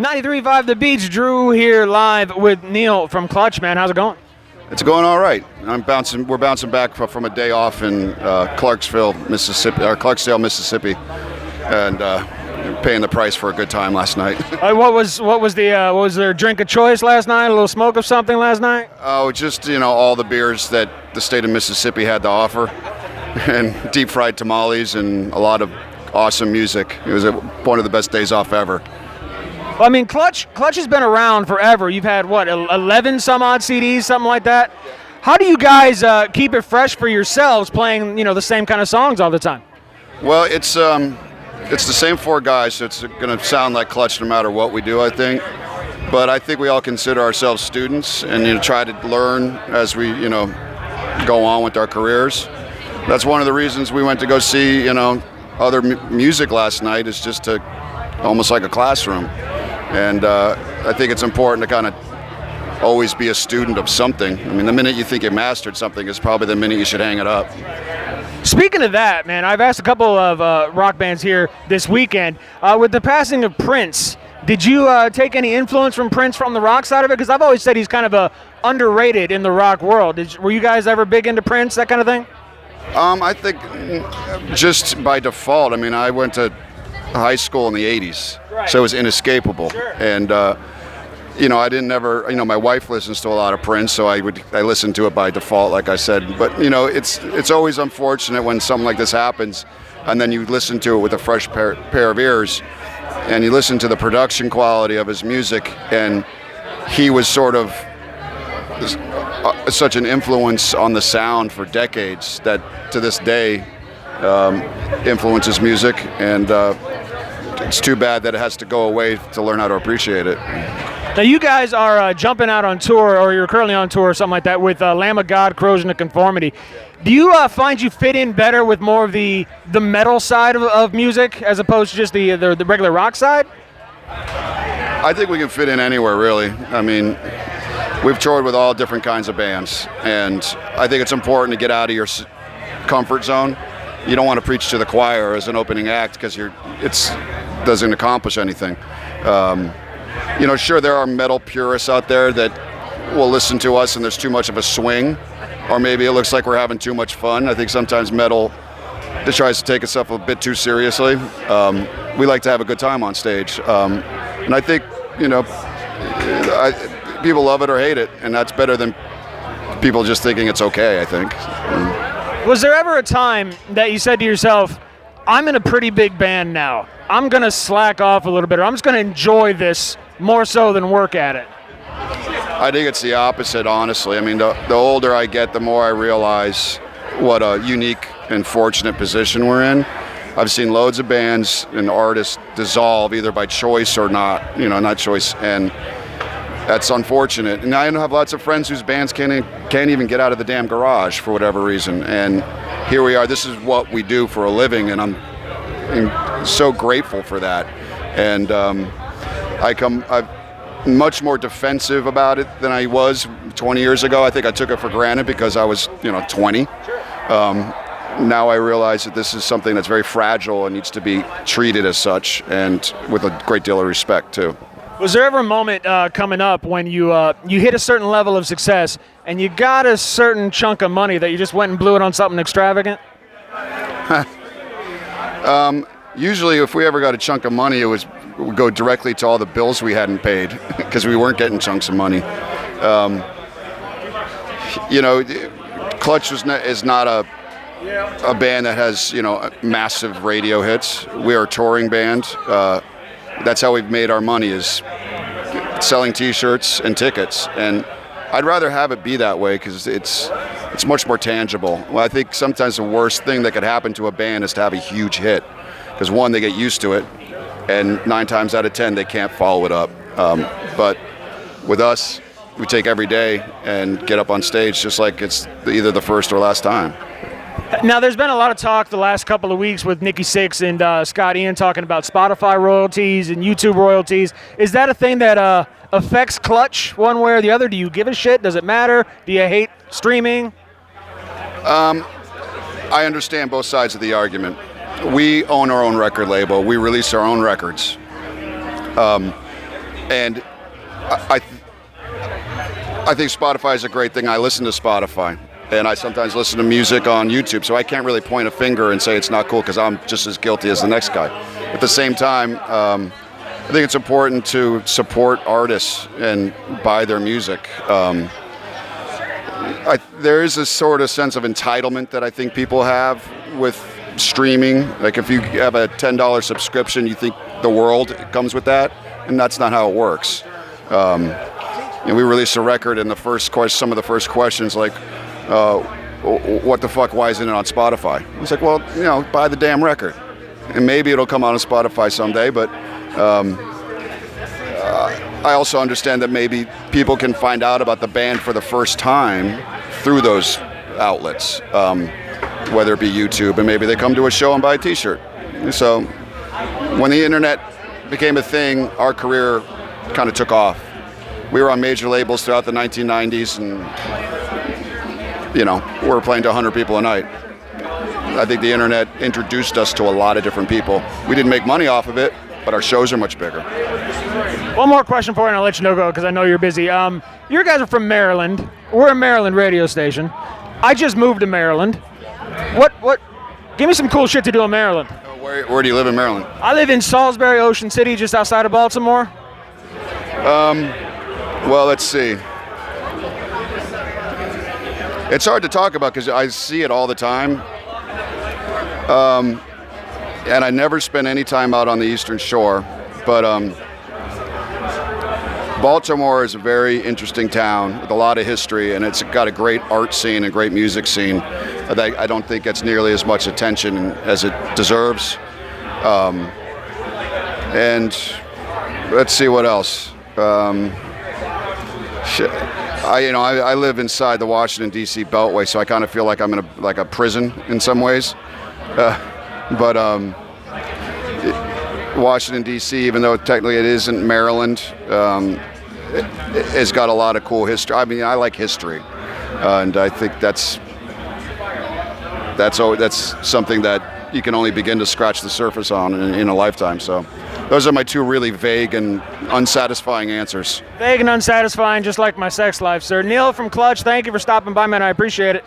93.5 The Beach, Drew here live with Neil from Clutch, man. How's it going? It's going all right. We're bouncing back from a day off in Clarksdale, Mississippi, and paying the price for a good time last night. What was there a drink of choice last night? A little smoke of something last night? Oh, just all the beers that the state of Mississippi had to offer, and deep fried tamales and a lot of awesome music. It was one of the best days off ever. Well, I mean, Clutch has been around forever. You've had, 11 some odd CDs, something like that? How do you guys keep it fresh for yourselves playing, the same kind of songs all the time? Well, it's the same four guys, so it's going to sound like Clutch no matter what we do, I think. But I think we all consider ourselves students and try to learn as we, go on with our careers. That's one of the reasons we went to go see, other music last night, is just to almost like a classroom. And I think it's important to kind of always be a student of something. I mean, the minute you think you mastered something is probably the minute you should hang it up. Speaking of that, man, I've asked a couple of rock bands here this weekend. With the passing of Prince, did you take any influence from Prince from the rock side of it? Because I've always said he's kind of underrated in the rock world. Were you guys ever big into Prince, that kind of thing? I think just by default. I mean, I went to high school in the 80s, right. So it was inescapable. Sure. And I didn't never, my wife listens to a lot of Prince, so I listened to it by default, like I said. But it's always unfortunate when something like this happens, and then you listen to it with a fresh pair of ears, and you listen to the production quality of his music, and he was sort of such an influence on the sound for decades that to this day influences music, and it's too bad that it has to go away to learn how to appreciate it. Now you guys are jumping out on tour, or you're currently on tour or something like that, with Lamb of God, Corrosion of Conformity. Do you find you fit in better with more of the metal side of music as opposed to just the regular rock side? I think we can fit in anywhere, really. I mean, we've toured with all different kinds of bands, and I think it's important to get out of your comfort zone. You don't want to preach to the choir as an opening act because it doesn't accomplish anything. Sure, there are metal purists out there that will listen to us and there's too much of a swing, or maybe it looks like we're having too much fun. I think sometimes metal just tries to take itself a bit too seriously. We like to have a good time on stage. And I think, people love it or hate it, and that's better than people just thinking it's okay, I think. Was there ever a time that you said to yourself, I'm in a pretty big band now, I'm going to slack off a little bit, or I'm just going to enjoy this more so than work at it? I think it's the opposite, honestly. I mean, the older I get, the more I realize what a unique and fortunate position we're in. I've seen loads of bands and artists dissolve either by choice or not, not choice, and that's unfortunate. And I have lots of friends whose bands can't even get out of the damn garage for whatever reason. And here we are. This is what we do for a living, and I'm so grateful for that. And I'm much more defensive about it than I was 20 years ago. I think I took it for granted because I was, 20. Now I realize that this is something that's very fragile and needs to be treated as such, and with a great deal of respect too. Was there ever a moment coming up when you hit a certain level of success and you got a certain chunk of money that you just went and blew it on something extravagant? Usually, if we ever got a chunk of money, it would go directly to all the bills we hadn't paid because we weren't getting chunks of money. Clutch is not a band that has massive radio hits. We are a touring band. That's how we've made our money, is selling T-shirts and tickets. And I'd rather have it be that way because it's much more tangible. Well, I think sometimes the worst thing that could happen to a band is to have a huge hit, because one, they get used to it, and 9 times out of 10 they can't follow it up. But with us, we take every day and get up on stage just like it's either the first or last time. Now, there's been a lot of talk the last couple of weeks with Nikki Sixx and Scott Ian talking about Spotify royalties and YouTube royalties. Is that a thing that affects Clutch one way or the other? Do you give a shit? Does it matter? Do you hate streaming? I understand both sides of the argument. We own our own record label. We release our own records. And I think Spotify is a great thing. I listen to Spotify, and I sometimes listen to music on YouTube, so I can't really point a finger and say it's not cool because I'm just as guilty as the next guy. At the same time, I think it's important to support artists and buy their music. There is a sort of sense of entitlement that I think people have with streaming. Like if you have a $10 subscription, you think the world comes with that, and that's not how it works. We released a record, and some of the first questions like, what the fuck, why isn't it on Spotify? It's like, well, buy the damn record. And maybe it'll come out on Spotify someday, but I also understand that maybe people can find out about the band for the first time through those outlets, whether it be YouTube, and maybe they come to a show and buy a t-shirt. So when the internet became a thing, our career kind of took off. We were on major labels throughout the 1990s, and we were playing to 100 people a night. I think the internet introduced us to a lot of different people. We didn't make money off of it, but our shows are much bigger. One more question for you, and I'll let you go because I know you're busy. You guys are from Maryland. We're a Maryland radio station. I just moved to Maryland. What? Give me some cool shit to do in Maryland. Where do you live in Maryland? I live in Salisbury, Ocean City, just outside of Baltimore. Well, let's see. It's hard to talk about because I see it all the time. And I never spend any time out on the Eastern Shore. But Baltimore is a very interesting town with a lot of history, and it's got a great art scene and great music scene that I don't think gets nearly as much attention as it deserves. And let's see what else. I live inside the Washington D.C. Beltway, so I kind of feel like I'm in a prison in some ways. But Washington D.C., even though technically it isn't Maryland, it's got a lot of cool history. I mean, I like history, and I think that's something that you can only begin to scratch the surface on in a lifetime. So those are my two really vague and unsatisfying answers. Vague and unsatisfying, just like my sex life, sir. Neil from Clutch, thank you for stopping by, man. I appreciate it.